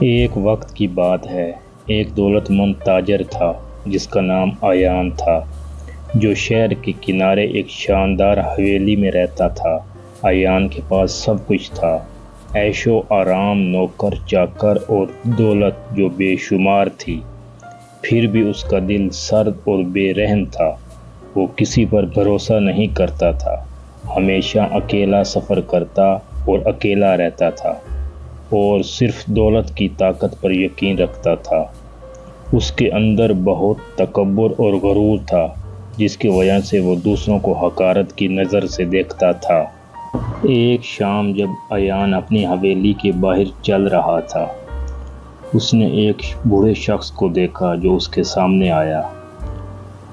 ایک وقت کی بات ہے، ایک دولت مند تاجر تھا جس کا نام آیان تھا، جو شہر کے کنارے ایک شاندار حویلی میں رہتا تھا۔ آیان کے پاس سب کچھ تھا، عیش و آرام، نوکر چاکر اور دولت جو بے شمار تھی۔ پھر بھی اس کا دل سرد اور بے رحم تھا۔ وہ کسی پر بھروسہ نہیں کرتا تھا، ہمیشہ اکیلا سفر کرتا اور اکیلا رہتا تھا، اور صرف دولت کی طاقت پر یقین رکھتا تھا۔ اس کے اندر بہت تکبر اور غرور تھا، جس کی وجہ سے وہ دوسروں کو حقارت کی نظر سے دیکھتا تھا۔ ایک شام جب آیان اپنی حویلی کے باہر چل رہا تھا، اس نے ایک بوڑھے شخص کو دیکھا جو اس کے سامنے آیا۔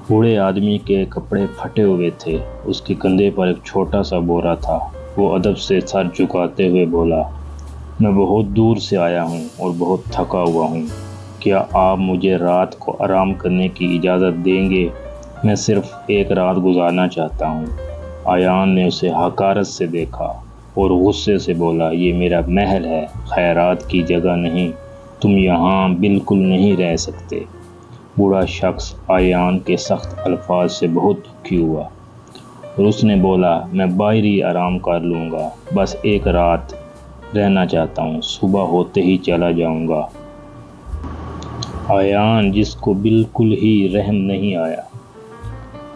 بوڑھے آدمی کے کپڑے پھٹے ہوئے تھے، اس کے کندھے پر ایک چھوٹا سا بورا تھا۔ وہ ادب سے سر جھکاتے ہوئے بولا، میں بہت دور سے آیا ہوں اور بہت تھکا ہوا ہوں، کیا آپ مجھے رات کو آرام کرنے کی اجازت دیں گے؟ میں صرف ایک رات گزارنا چاہتا ہوں۔ آیان نے اسے حقارت سے دیکھا اور غصے سے بولا، یہ میرا محل ہے، خیرات کی جگہ نہیں، تم یہاں بالکل نہیں رہ سکتے۔ بوڑھا شخص آیان کے سخت الفاظ سے بہت دکھی ہوا اور اس نے بولا، میں باہر ہی آرام کر لوں گا، بس ایک رات رہنا چاہتا ہوں، صبح ہوتے ہی چلا جاؤں گا۔ آیان، جس کو بالکل ہی رحم نہیں آیا،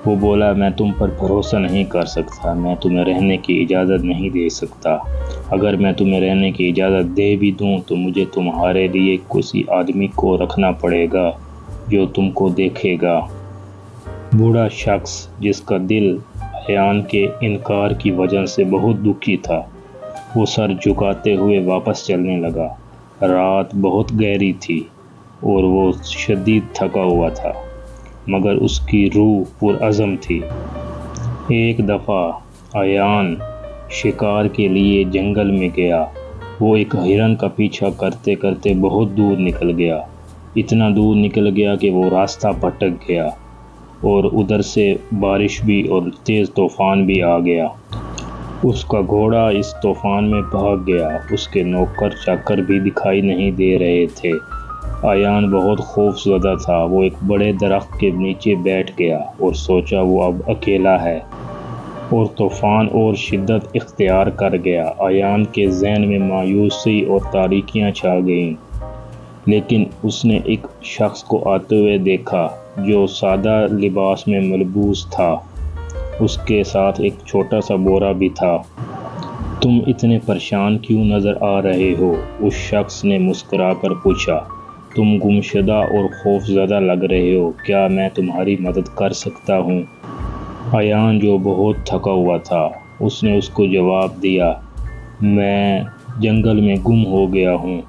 وہ بولا، میں تم پر بھروسہ نہیں کر سکتا، میں تمہیں رہنے کی اجازت نہیں دے سکتا۔ اگر میں تمہیں رہنے کی اجازت دے بھی دوں تو مجھے تمہارے لیے کسی آدمی کو رکھنا پڑے گا جو تم کو دیکھے گا۔ بوڑھا شخص، جس کا دل آیان کے انکار کی وجہ سے بہت دکھی تھا، وہ سر جھکاتے ہوئے واپس چلنے لگا۔ رات بہت گہری تھی اور وہ شدید تھکا ہوا تھا، مگر اس کی روح پرعزم تھی۔ ایک دفعہ آیان شکار کے لیے جنگل میں گیا۔ وہ ایک ہرن کا پیچھا کرتے کرتے بہت دور نکل گیا، اتنا دور نکل گیا کہ وہ راستہ بھٹک گیا، اور ادھر سے بارش بھی اور تیز طوفان بھی آ گیا۔ اس کا گھوڑا اس طوفان میں بھاگ گیا، اس کے نوکر چاکر بھی دکھائی نہیں دے رہے تھے۔ آیان بہت خوف زدہ تھا۔ وہ ایک بڑے درخت کے نیچے بیٹھ گیا اور سوچا وہ اب اکیلا ہے، اور طوفان اور شدت اختیار کر گیا۔ آیان کے ذہن میں مایوسی اور تاریکیاں چھا گئیں، لیکن اس نے ایک شخص کو آتے ہوئے دیکھا جو سادہ لباس میں ملبوس تھا، اس کے ساتھ ایک چھوٹا سا بورا بھی تھا۔ تم اتنے پریشان کیوں نظر آ رہے ہو؟ اس شخص نے مسکرا کر پوچھا۔ تم گمشدہ اور خوف زدہ لگ رہے ہو، کیا میں تمہاری مدد کر سکتا ہوں؟ آیان، جو بہت تھکا ہوا تھا، اس نے اس کو جواب دیا، میں جنگل میں گم ہو گیا ہوں،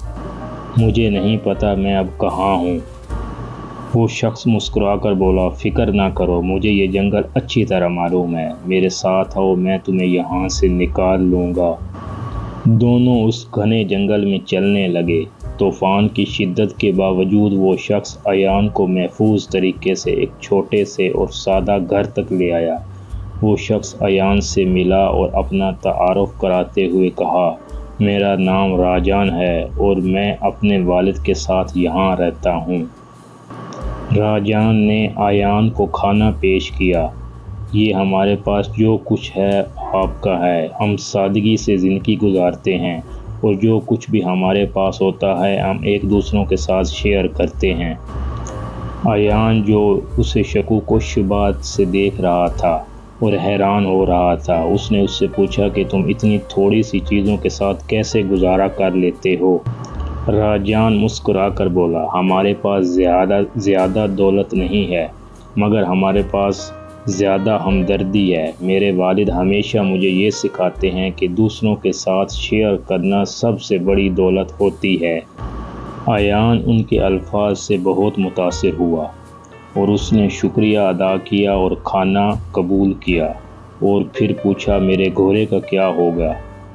مجھے نہیں پتا میں اب کہاں ہوں۔ وہ شخص مسکرا کر بولا، فکر نہ کرو، مجھے یہ جنگل اچھی طرح معلوم ہے، میرے ساتھ آؤ، میں تمہیں یہاں سے نکال لوں گا۔ دونوں اس گھنے جنگل میں چلنے لگے۔ طوفان کی شدت کے باوجود وہ شخص آیان کو محفوظ طریقے سے ایک چھوٹے سے اور سادہ گھر تک لے آیا۔ وہ شخص آیان سے ملا اور اپنا تعارف کراتے ہوئے کہا، میرا نام راجان ہے اور میں اپنے والد کے ساتھ یہاں رہتا ہوں۔ راجان نے آیان کو کھانا پیش کیا۔ یہ ہمارے پاس جو کچھ ہے آپ کا ہے، ہم سادگی سے زندگی گزارتے ہیں اور جو کچھ بھی ہمارے پاس ہوتا ہے ہم ایک دوسروں کے ساتھ شیئر کرتے ہیں۔ آیان، جو اسے شکوک و شبہات سے دیکھ رہا تھا اور حیران ہو رہا تھا، اس نے اس سے پوچھا کہ تم اتنی تھوڑی سی چیزوں کے ساتھ کیسے گزارا کر لیتے ہو؟ راجان مسکرا کر بولا، ہمارے پاس زیادہ دولت نہیں ہے، مگر ہمارے پاس زیادہ ہمدردی ہے۔ میرے والد ہمیشہ مجھے یہ سکھاتے ہیں کہ دوسروں کے ساتھ شیئر کرنا سب سے بڑی دولت ہوتی ہے۔ آیان ان کے الفاظ سے بہت متاثر ہوا اور اس نے شکریہ ادا کیا اور کھانا قبول کیا، اور پھر پوچھا، میرے گھوڑے کا کیا ہوگا؟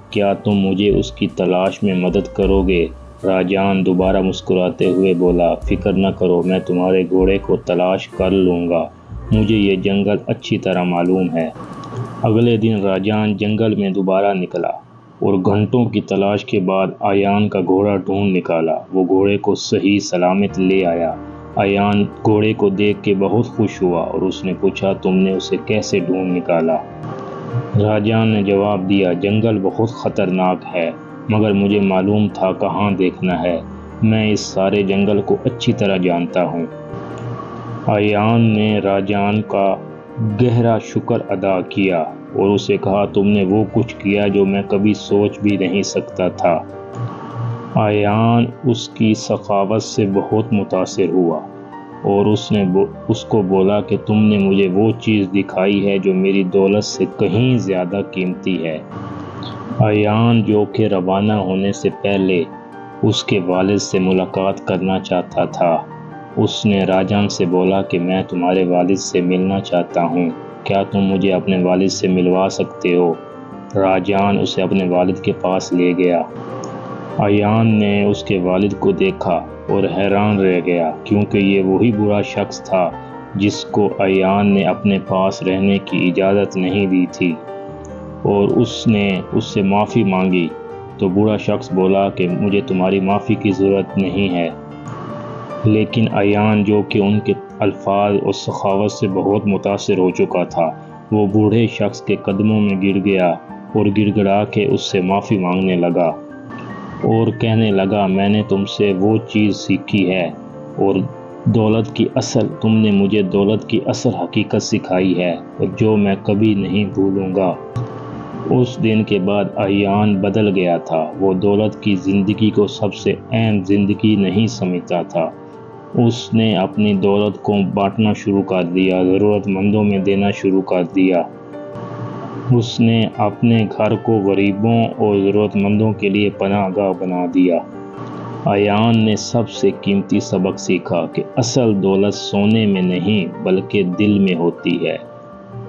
کیا تم مجھے اس کی تلاش میں مدد کرو گے؟ راجان دوبارہ مسکراتے ہوئے بولا، فکر نہ کرو، میں تمہارے گھوڑے کو تلاش کر لوں گا، مجھے یہ جنگل اچھی طرح معلوم ہے۔ اگلے دن راجان جنگل میں دوبارہ نکلا۔ اور گھنٹوں کی تلاش کے بعد ایان کا گھوڑا ڈھونڈ نکالا۔ وہ گھوڑے کو صحیح سلامت لے آیا۔ ایان گھوڑے کو دیکھ کے بہت خوش ہوا اور اس نے پوچھا تم نے اسے کیسے ڈھونڈ نکالا؟ راجان نے جواب دیا جنگل بہت خطرناک ہے مگر مجھے معلوم تھا کہاں دیکھنا ہے۔ میں اس سارے جنگل کو اچھی طرح جانتا ہوں۔ ایان نے راجان کا گہرا شکر ادا کیا اور اسے کہا تم نے وہ کچھ کیا جو میں کبھی سوچ بھی نہیں سکتا تھا۔ ایان اس کی سخاوت سے بہت متاثر ہوا اور اس کو بولا کہ تم نے مجھے وہ چیز دکھائی ہے جو میری دولت سے کہیں زیادہ قیمتی ہے۔ ایان جو کہ روانہ ہونے سے پہلے اس کے والد سے ملاقات کرنا چاہتا تھا، اس نے راجان سے بولا کہ میں تمہارے والد سے ملنا چاہتا ہوں، کیا تم مجھے اپنے والد سے ملوا سکتے ہو؟ راجان اسے اپنے والد کے پاس لے گیا۔ ایان نے اس کے والد کو دیکھا اور حیران رہ گیا کیونکہ یہ وہی برا شخص تھا جس کو ایان نے اپنے پاس رہنے کی اجازت نہیں دی تھی، اور اس نے اس سے معافی مانگی تو برا شخص بولا کہ مجھے تمہاری معافی کی ضرورت نہیں ہے۔ لیکن ایان جو کہ ان کے الفاظ اور سخاوت سے بہت متاثر ہو چکا تھا، وہ بوڑھے شخص کے قدموں میں گر گیا اور گڑ گڑا کے اس سے معافی مانگنے لگا اور کہنے لگا میں نے تم سے وہ چیز سیکھی ہے اور تم نے مجھے دولت کی اصل حقیقت سکھائی ہے اور جو میں کبھی نہیں بھولوں گا۔ اس دن کے بعد ایان بدل گیا تھا۔ وہ دولت کی زندگی کو سب سے اہم زندگی نہیں سمجھتا تھا۔ اس نے اپنی دولت کو بانٹنا شروع کر دیا، ضرورت مندوں میں دینا شروع کر دیا۔ اس نے اپنے گھر کو غریبوں اور ضرورت مندوں کے لیے پناہ گاہ بنا دیا۔ ایان نے سب سے قیمتی سبق سیکھا کہ اصل دولت سونے میں نہیں بلکہ دل میں ہوتی ہے،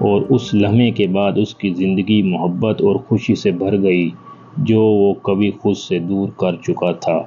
اور اس لمحے کے بعد اس کی زندگی محبت اور خوشی سے بھر گئی جو وہ کبھی خود سے دور کر چکا تھا۔